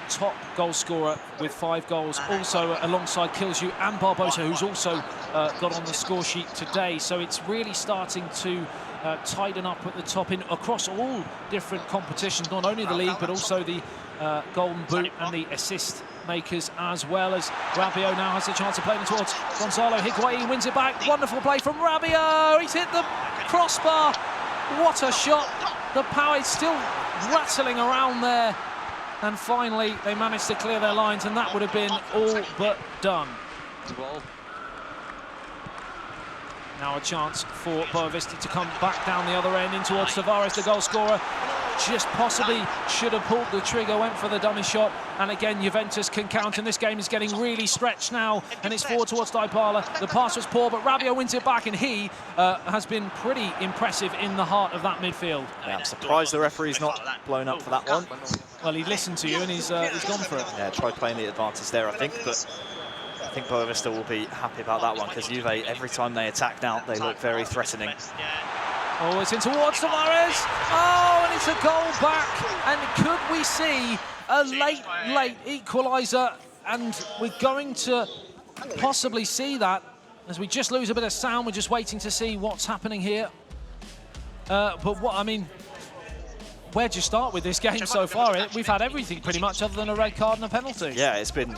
top goal scorer with 5 goals, also alongside Kilshu and Barbosa, who's also got on the score sheet today. So it's really starting to tighten up at the top across all different competitions, not only the league but also the Golden Boot and the assist makers, as well as Rabiot now has the chance to play it towards Gonzalo Higuain, wins it back. Wonderful play from Rabiot. He's hit the crossbar. What a shot. The power is still rattling around there. And finally, they managed to clear their lines, and that would have been all but done. Now a chance for Boavista to come back down the other end in towards Tavares, the goal scorer. Just possibly should have pulled the trigger, went for the dummy shot, and again Juventus can count, and this game is getting really stretched now, and it's forward towards Dybala. The pass was poor, but Rabiot wins it back, and he has been pretty impressive in the heart of that midfield. Yeah, I'm surprised the referee's not blown up for that one. Well, he listened to you and he's gone for it. Yeah, tried playing the advantage there, I think, but I think Boavista will be happy about that one, because Juve, every time they attack now, they look very threatening. Oh, it's in towards Tavares. Oh, and it's a goal back. And could we see a late equaliser? And we're going to possibly see that as we just lose a bit of sound. We're just waiting to see what's happening here. But what, I mean, where'd you start with this game so far? We've had everything pretty much other than a red card and a penalty. Yeah, it's been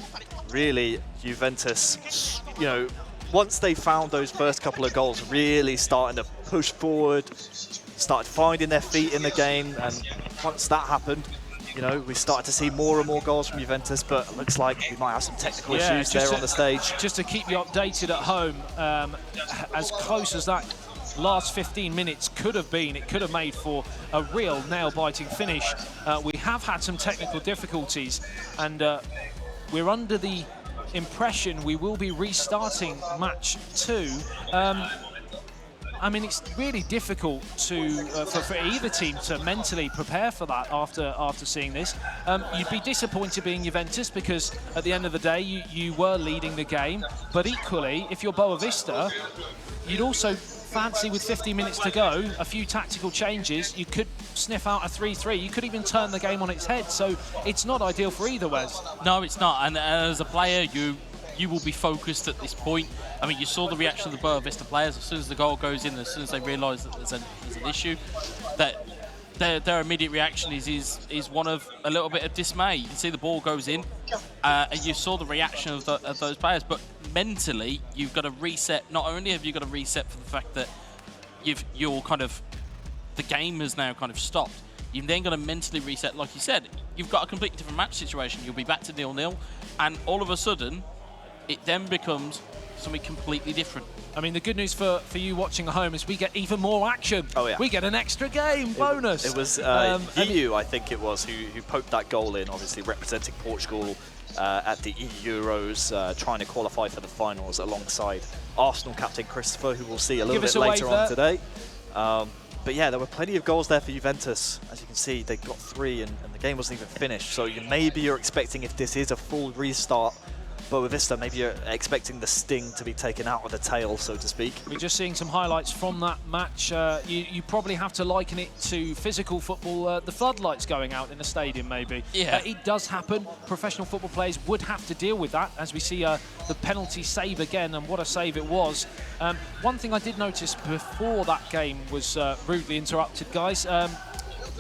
really Juventus, you know, once they found those first couple of goals, really starting to push forward, started finding their feet in the game, and once that happened, you know, we started to see more and more goals from Juventus, but it looks like we might have some technical issues there on the stage. Just to keep you updated at home, as close as that last 15 minutes could have made for a real nail-biting finish. We have had some technical difficulties, and we're under the impression we will be restarting match 2. I mean, it's really difficult to for either team to mentally prepare for that after seeing this. You'd be disappointed being Juventus because at the end of the day you were leading the game, but equally, if you're Boavista, you'd also fancy, with 50 minutes to go, a few tactical changes. You could sniff out a 3-3. You could even turn the game on its head. So it's not ideal for either, Wes. No, it's not. And as a player, you will be focused at this point. I mean, you saw the reaction of the Boavista players as soon as the goal goes in, as soon as they realise that there's an issue, that their immediate reaction is one of a little bit of dismay. You can see the ball goes in, and you saw the reaction of those players. But mentally, you've got to reset. Not only have you got to reset for the fact that the game has now kind of stopped, you've then got to mentally reset. Like you said, you've got a completely different match situation. You'll be back to 0-0, and all of a sudden, it then becomes something completely different. I mean, the good news for you watching at home is we get even more action. Oh, yeah. We get an extra game bonus. It was EU, I think it was, who poked that goal in, obviously representing Portugal at the Euros, trying to qualify for the finals alongside Arsenal captain Christopher, who we'll see a little bit later on today. But yeah, there were plenty of goals there for Juventus. As you can see, they got 3 and the game wasn't even finished. So maybe you're expecting, if this is a full restart, Boavista, maybe you're expecting the sting to be taken out of the tail, so to speak. We're just seeing some highlights from that match. You probably have to liken it to physical football, the floodlights going out in a stadium, maybe. Yeah. It does happen. Professional football players would have to deal with that, as we see the penalty save again, and what a save it was. One thing I did notice before that game was rudely interrupted, guys.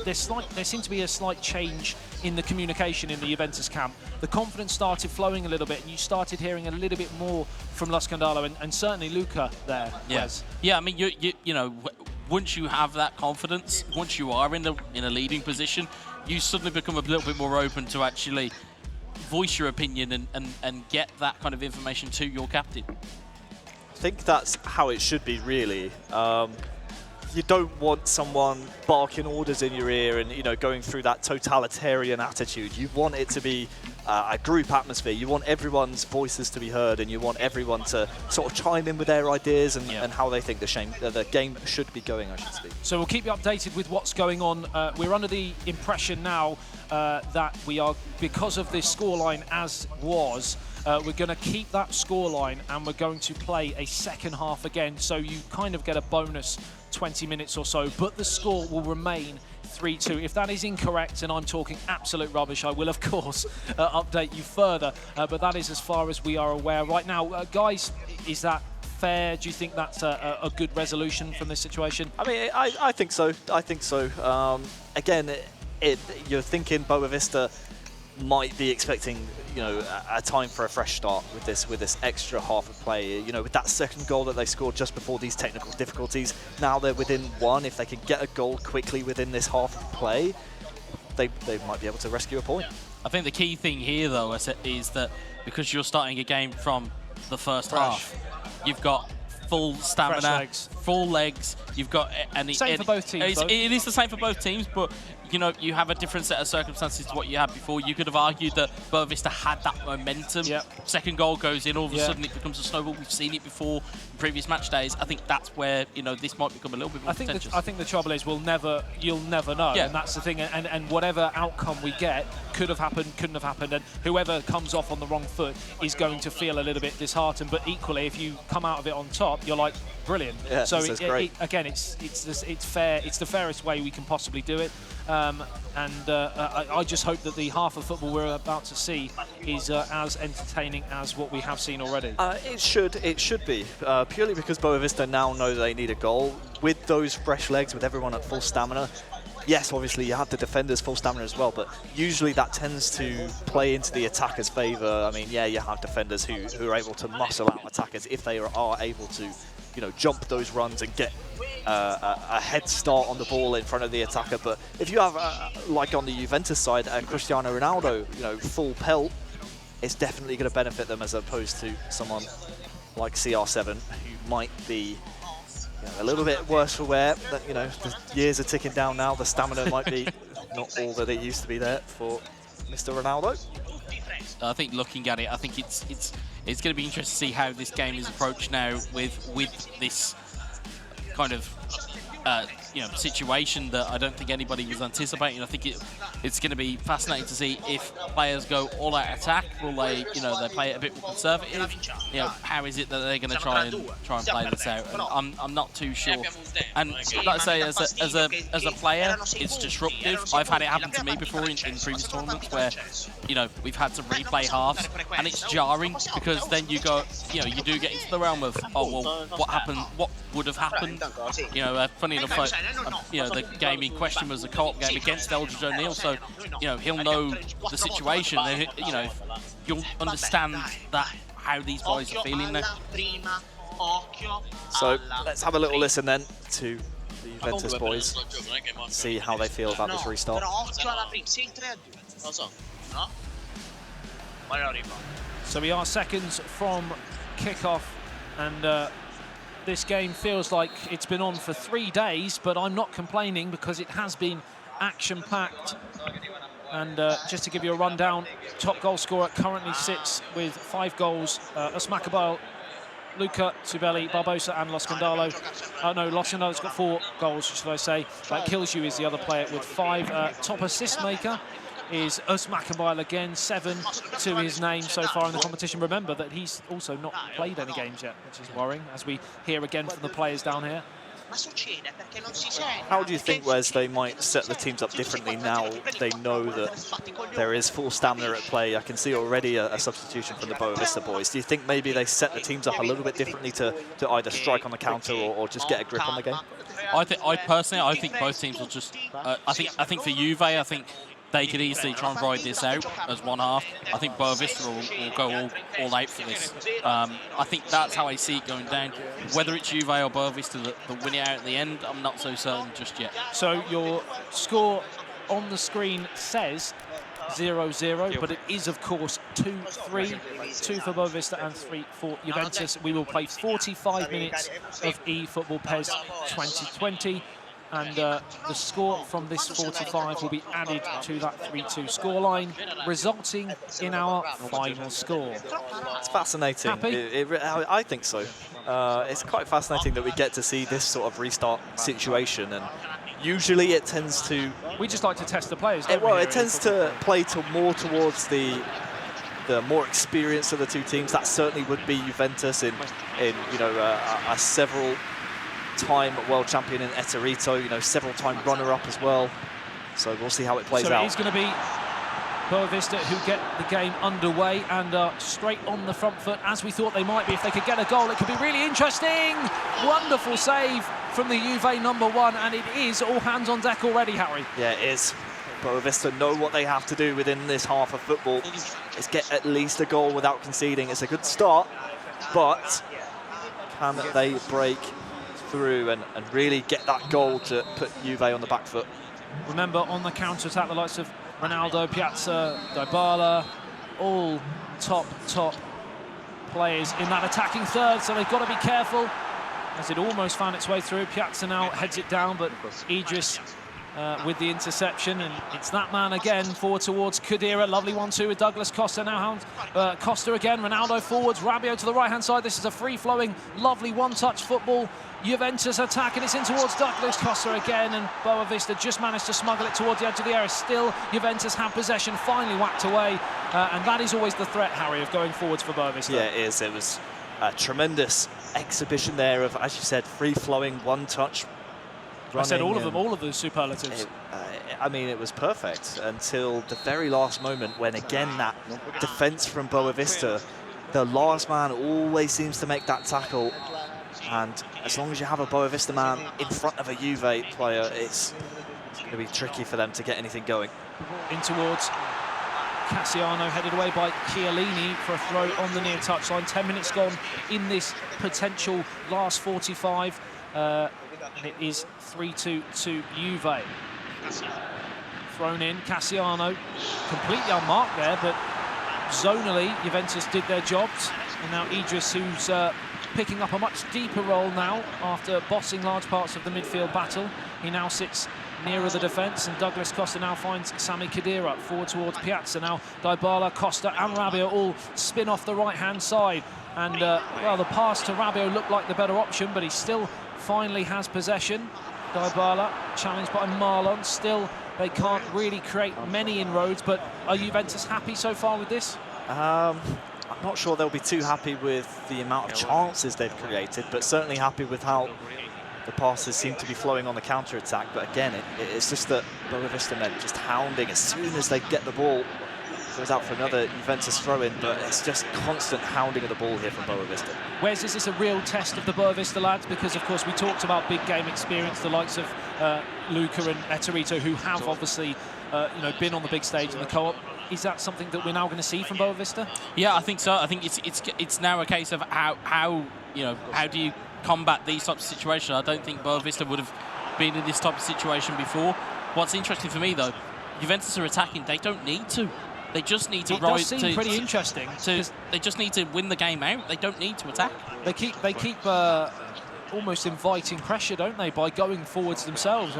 There seemed to be a slight change in the communication in the Juventus camp. The confidence started flowing a little bit, and you started hearing a little bit more from Lo Scandalo and certainly Luca there. Yes. Yeah, I mean, you know, once you have that confidence, once you are in a leading position, you suddenly become a little bit more open to actually voice your opinion and get that kind of information to your captain. I think that's how it should be, really. You don't want someone barking orders in your ear and, you know, going through that totalitarian attitude. You want it to be a group atmosphere. You want everyone's voices to be heard, and you want everyone to sort of chime in with their ideas and how they think the game should be going, I should speak. So we'll keep you updated with what's going on. We're under the impression now that we are, because of this scoreline as was, we're going to keep that scoreline and we're going to play a second half again. So you kind of get a bonus 20 minutes or so, but the score will remain 3-2. If that is incorrect and I'm talking absolute rubbish, I will, of course, update you further. But that is as far as we are aware right now. Guys, is that fair? Do you think that's a good resolution from this situation? I mean, I think so. I think so. Again, you're thinking Boavista might be expecting, you know, a time for a fresh start with this extra half of play. You know, with that second goal that they scored just before these technical difficulties, now they're within 1. If they can get a goal quickly within this half of play, they might be able to rescue a point. I think the key thing here, though, is that because you're starting a game from the first half, you've got full stamina, full legs. You've got same for both teams. It is the same for both teams, but you know, you have a different set of circumstances to what you had before. You could have argued that Boavista had that momentum. Yep. Second goal goes in, all of a sudden it becomes a snowball. We've seen it before in previous match days. I think that's where, you know, this might become a little bit more contentious. I think the trouble is you'll never know, and that's the thing. And whatever outcome we get could have happened, couldn't have happened, and whoever comes off on the wrong foot is going to feel a little bit disheartened. But equally, if you come out of it on top, you're like, brilliant. Yeah, so again, it's fair. It's the fairest way we can possibly do it. I just hope that the half of football we're about to see is as entertaining as what we have seen already. It should be, purely because Boavista now know they need a goal. With those fresh legs, with everyone at full stamina, yes, obviously you have the defenders full stamina as well, but usually that tends to play into the attacker's favour. I mean, yeah, you have defenders who are able to muscle out attackers if they are able to, you know, jump those runs and get a head start on the ball in front of the attacker. But if you have, like on the Juventus side, Cristiano Ronaldo, you know, full pelt, it's definitely going to benefit them as opposed to someone like CR7 who might be a little bit worse for wear. That, you know, the years are ticking down now. The stamina might be not all that it used to be there for Mr. Ronaldo. I think looking at it, I think it's going to be interesting to see how this game is approached now with this kind of situation that I don't think anybody was anticipating. I think it's going to be fascinating to see if players go all out attack. Will they, they play it a bit more conservative? How is it that they're going to try and play this out? And I'm not too sure. And like I say, as a player, it's disruptive. I've had it happen to me before in previous tournaments where we've had to replay halves, and it's jarring because then you go, you do get into the realm of, oh well, what happened? What would have happened? Funny enough, the game in question was a co-op game against Eldridge O'Neill, so he'll know the situation. You'll understand that how these boys are feeling now. So let's have a little listen then to the Juventus boys, see how they feel about this restart. So we are seconds from kickoff, and this game feels like it's been on for 3 days, but I'm not complaining because it has been action-packed. And just to give you a rundown, top goal scorer currently sits with 5 goals. Usmakabal, Luca, Tubelli, Barbosa and Loscandalo. No, Loscandalo's got 4 goals, should I say. Kilshu is the other player with 5. Top assist maker is Usmakabal again, 7 to his name so far in the competition. Remember that he's also not played any games yet, which is worrying, as we hear again from the players down here. How do you think, Wes, they might set the teams up differently now they know that there is full stamina at play? I can see already a substitution from the BOAVISTA boys. Do you think maybe they set the teams up a little bit differently to either strike on the counter or just get a grip on the game? I personally think both teams will just. I think for Juve, I think they could easily try and ride this out as one half. I think BOAVISTA will go all out for this. I think that's how I see it going down. Whether it's Juve or BOAVISTA that win it out at the end, I'm not so certain just yet. So your score on the screen says 0-0, but it is, of course, 2-3. 2 for BOAVISTA and 3 for Juventus. We will play 45 minutes of eFootball PES 2020. And the score from this 45 will be added to that 3-2 scoreline, resulting in our final score. It's fascinating. Happy? I think so. It's quite fascinating that we get to see this sort of restart situation, and usually it tends to... We just like to test the players, it tends to play more towards the more experienced of the two teams. That certainly would be Juventus in a several time world champion in Eterito, several-time runner-up as well. So we'll see how it plays out. So it is going to be BOAVISTA who get the game underway and straight on the front foot, as we thought they might be. If they could get a goal, it could be really interesting. Wonderful save from the Juve #1, and it is all hands on deck already, Harry. Yeah, it is. BOAVISTA know what they have to do within this half of football. Is get at least a goal without conceding. It's a good start, but can they break through and really get that goal to put Juve on the back foot? Remember, on the counter-attack, the likes of Ronaldo, Piazza, Dybala, all top players in that attacking third, so they've got to be careful, as it almost found its way through. Piazza now heads it down, but Idris with the interception, and it's that man again, forward towards Khedira. Lovely 1-2 with Douglas Costa. Now Costa again, Ronaldo forwards, Rabiot to the right-hand side. This is a free-flowing, lovely one-touch football. Juventus attack, and it's in towards Douglas Costa again, and BOAVISTA just managed to smuggle it towards the edge of the area. Still, Juventus have possession, finally whacked away, and that is always the threat, Harry, of going forwards for BOAVISTA. Yeah, it is. It was a tremendous exhibition there of, as you said, free-flowing, one-touch. I said all of them, all of the superlatives. I mean, it was perfect until the very last moment when, again, that defence from BOAVISTA, the last man always seems to make that tackle. And as long as you have a BOAVISTA man in front of a Juve player, it's going to be tricky for them to get anything going. In towards Cassiano, headed away by Chiellini for a throw on the near touchline. 10 minutes gone in this potential last 45. It is 3-2 to Juve. Thrown in, Cassiano, completely unmarked there, but zonally Juventus did their jobs. And now Idris, who's picking up a much deeper role now after bossing large parts of the midfield battle. He now sits nearer the defence, and Douglas Costa now finds Sami Khedira forward towards Piazza. Now Dybala, Costa and Rabiot all spin off the right-hand side. And, well, the pass to Rabiot looked like the better option, but he still finally has possession. Dybala challenged by Marlon. Still, they can't really create many inroads, but are Juventus happy so far with this? I'm not sure they'll be too happy with the amount of chances they've created, but certainly happy with how the passes seem to be flowing on the counter-attack. But again, it's just that BOAVISTA men just hounding as soon as they get the ball. Goes out for another Juventus throw-in, but it's just constant hounding of the ball here from BOAVISTA. Wes, is this a real test of the BOAVISTA lads? Because, of course, we talked about big game experience, the likes of Luca and Eterito, who have obviously you know, been on the big stage in the co-op. Is that something that we're now going to see from BOAVISTA? Yeah, I think so. I think it's now a case of how do you combat these types of situations. I don't think BOAVISTA would have been in this type of situation before. What's interesting for me, though, Juventus are attacking. They don't need to. They just need to It does seem pretty interesting. They just need to win the game out. They don't need to attack. They keep almost inviting pressure, don't they, by going forwards themselves.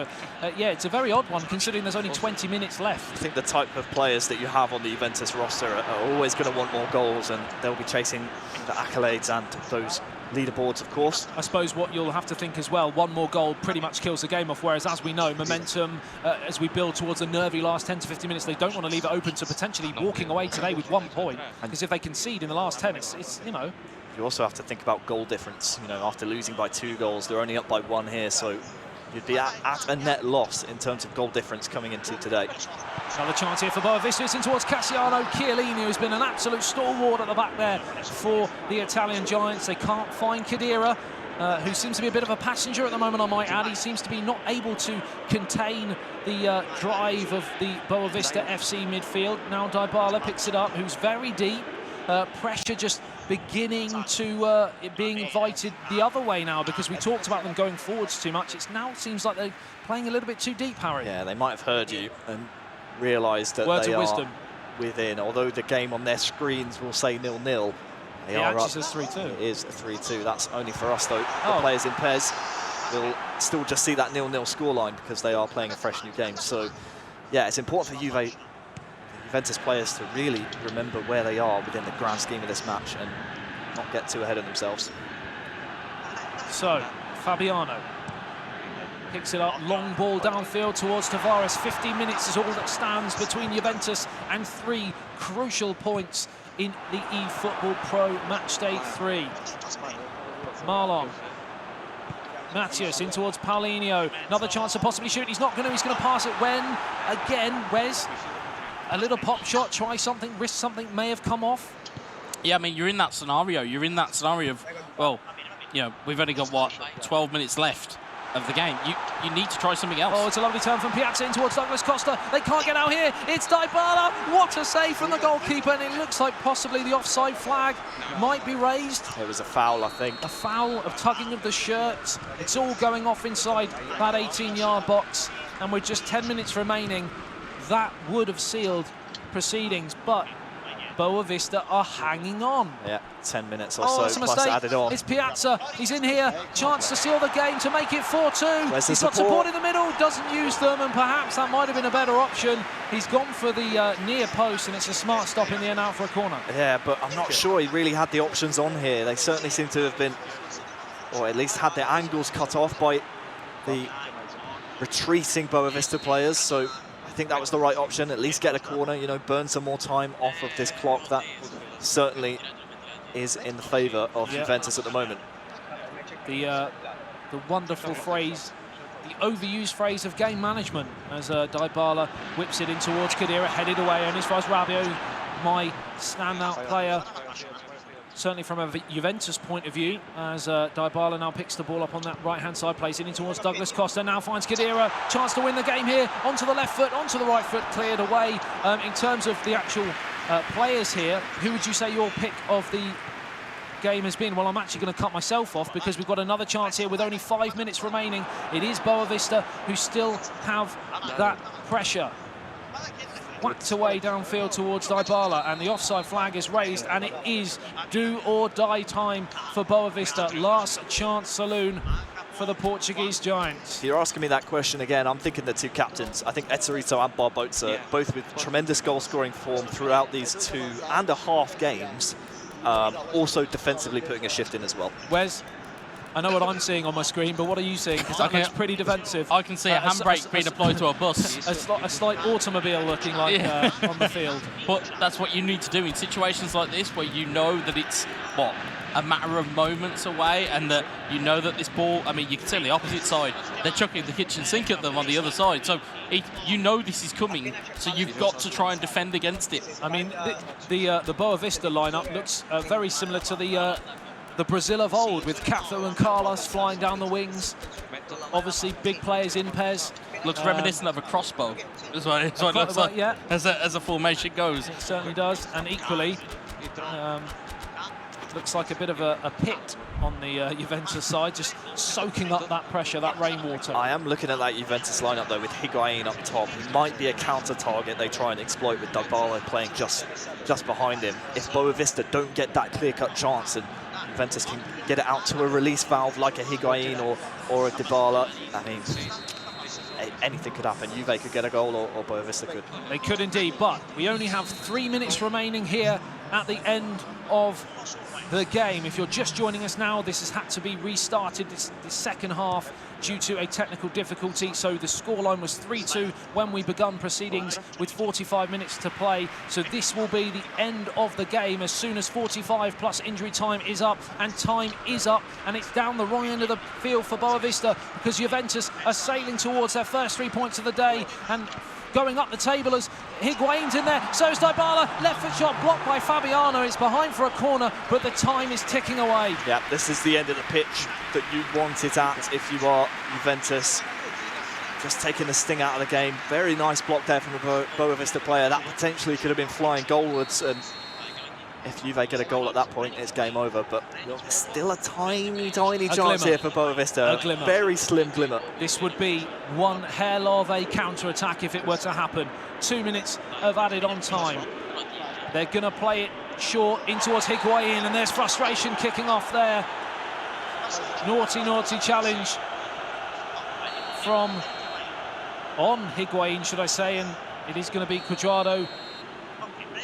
Yeah, it's a very odd one, considering there's only 20 minutes left. I think the type of players that you have on the Juventus roster are always going to want more goals, and they'll be chasing the accolades and those leaderboards, of course. I suppose what you'll have to think as well, one more goal pretty much kills the game off, whereas, as we know, momentum, as we build towards a nervy last 10 to 15 minutes, they don't want to leave it open to potentially walking away today with 1 point, because if they concede in the last 10, it's you know. You also have to think about goal difference. You know, after losing by 2 goals, they're only up by 1 here, so you'd be at a net loss in terms of goal difference coming into today. Another chance here for BOAVISTA. It's in towards Cassiano Chiellini, who's been an absolute stalwart at the back there for the Italian Giants. They can't find Khedira, who seems to be a bit of a passenger at the moment, I might add. He seems to be not able to contain the drive of the BOAVISTA FC midfield. Now Dybala picks it up, who's very deep. Pressure just beginning to being invited the other way now, because we talked about them going forwards too much. It now seems like they're playing a little bit too deep, Harry. Yeah, they might have heard you and realised that Words they of are wisdom. Within. Although the game on their screens will say 0-0, they are actually up. says 3-2. It is a 3-2. That's only for us, though. The players in PES will still just see that 0-0 scoreline because they are playing a fresh new game. So, yeah, it's important for Juventus players to really remember where they are within the grand scheme of this match and not get too ahead of themselves. So, Fabiano picks it up, long ball downfield towards Tavares. 15 minutes is all that stands between Juventus and 3 crucial points in the eFootball.Pro Matchday 3. Marlon. Matthias in towards Paulinho. Another chance to possibly shoot. He's not going to. He's going to pass it when, again, Wes. A little pop shot, try something, risk something, may have come off. Yeah, I mean, you're in that scenario. You're in that scenario of, well, you know, we've only got, what, 12 minutes left of the game. You need to try something else. Oh, it's a lovely turn from Piazza in towards Douglas Costa. They can't get out here. It's Dybala. What a save from the goalkeeper. And it looks like possibly the offside flag might be raised. It was a foul, I think. A foul of tugging of the shirt. It's all going off inside that 18-yard box. And with just 10 minutes remaining, that would have sealed proceedings, but BOAVISTA are hanging on. Yeah, 10 minutes or it's so a plus mistake. added on. It's Piazza. He's in here. Chance to seal the game to make it 4-2. He's got support in the middle, doesn't use them, and perhaps that might have been a better option. He's gone for the near post, and it's a smart stop in the end out for a corner. Yeah, but I'm not sure he really had the options on here. They certainly seem to have been, or at least had their angles cut off by the retreating BOAVISTA players, so I think that was the right option. At least get a corner, you know, burn some more time off of this clock. That certainly is in the favour of Juventus at the moment. The wonderful phrase, the overused phrase of game management, as Dybala whips it in towards Khedira, headed away, and as far as Rabiot, my standout player, certainly from a Juventus point of view, as Dybala now picks the ball up on that right-hand side, plays it in towards Douglas Costa, now finds Khedira, chance to win the game here, onto the left foot, onto the right foot, cleared away. In terms of the actual players here, who would you say your pick of the game has been? Well, I'm actually going to cut myself off because we've got another chance here with only 5 minutes remaining. It is BOAVISTA who still have that pressure. whacked away downfield towards Dybala, and the offside flag is raised, and it is do or die time for Boavista. Last chance saloon for the Portuguese Giants. If you're asking me that question again, I'm thinking the two captains. I think Eterito and Barbosa, both with tremendous goal-scoring form throughout these 2.5 games, also defensively putting a shift in as well. Wes, I know what I'm seeing on my screen, but what are you seeing? Because that looks pretty defensive. I can see a handbrake being applied to a bus. A slight automobile looking like on the field. But that's what you need to do in situations like this, where you know that it's, what, a matter of moments away, and that you know that this ball, I mean, you can see on the opposite side, they're chucking the kitchen sink at them on the other side. So you know this is coming, so you've got to try and defend against it. I mean, the Boavista lineup looks very similar to the Brazil of old, with Cafu and Carlos flying down the wings. Obviously, big players in PES. Looks reminiscent of a crossbow, is what it looks like, yeah. as a formation goes. It certainly does, and equally, looks like a bit of a pit on the Juventus side, just soaking up that pressure, that rainwater. I am looking at that Juventus lineup though, with Higuain up top. He might be a counter target they try and exploit, with Dybala playing just behind him. If Boavista don't get that clear-cut chance and Juventus can get it out to a release valve like a Higuain or a Dybala, I mean, anything could happen. Juve could get a goal, or Boavista could. They could indeed, but we only have 3 minutes remaining here at the end of the game. If you're just joining us now, this has had to be restarted, this second half, due to a technical difficulty. So the scoreline was 3-2 when we begun proceedings, with 45 minutes to play. So this will be the end of the game as soon as 45 plus injury time is up, and time is up, and it's down the wrong end of the field for Boavista, because Juventus are sailing towards their first 3 points of the day and going up the table as Higuain's in there. So is Dybala. Left foot shot blocked by Fabiano. It's behind for a corner, but the time is ticking away. Yeah, this is the end of the pitch that you want it at if you are Juventus. Just taking the sting out of the game. Very nice block there from the Boavista player. That potentially could have been flying goalwards, and if Juve get a goal at that point, it's game over. But still a tiny chance here for Boavista. A glimmer. Very slim glimmer. This would be one hell of a counter-attack if it were to happen. 2 minutes of added on time. They're going to play it short in towards Higuain, and there's frustration kicking off there. Naughty challenge from on Higuain, should I say, and it is going to be Cuadrado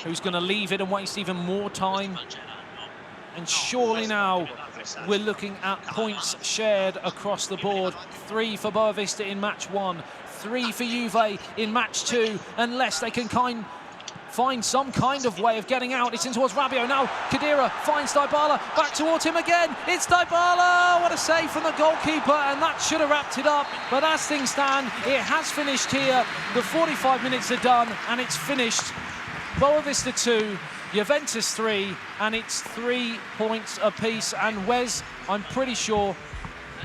who's going to leave it and waste even more time. And surely now we're looking at points shared across the board. 3 for Boavista in match 1, 3 for Juve in match 2, unless they can find some kind of way of getting out. It's in towards Rabiot now. Khedira finds Dybala, back towards him again. It's Dybala! What a save from the goalkeeper, and that should have wrapped it up. But as things stand, it has finished here. The 45 minutes are done, and it's finished. Boavista 2, Juventus 3, and it's 3 points apiece. And Wes, I'm pretty sure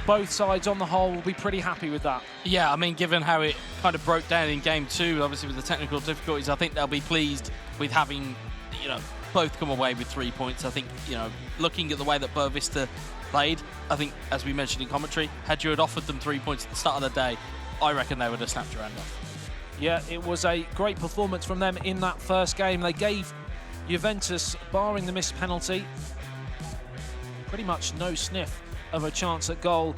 both sides on the whole will be pretty happy with that. Yeah, I mean, given how it kind of broke down in game 2, obviously with the technical difficulties, I think they'll be pleased with having, both come away with 3 points. I think, looking at the way that Boavista played, I think, as we mentioned in commentary, had you had offered them 3 points at the start of the day, I reckon they would have snapped your hand off. Yeah, it was a great performance from them in that first game. They gave Juventus, barring the missed penalty, pretty much no sniff of a chance at goal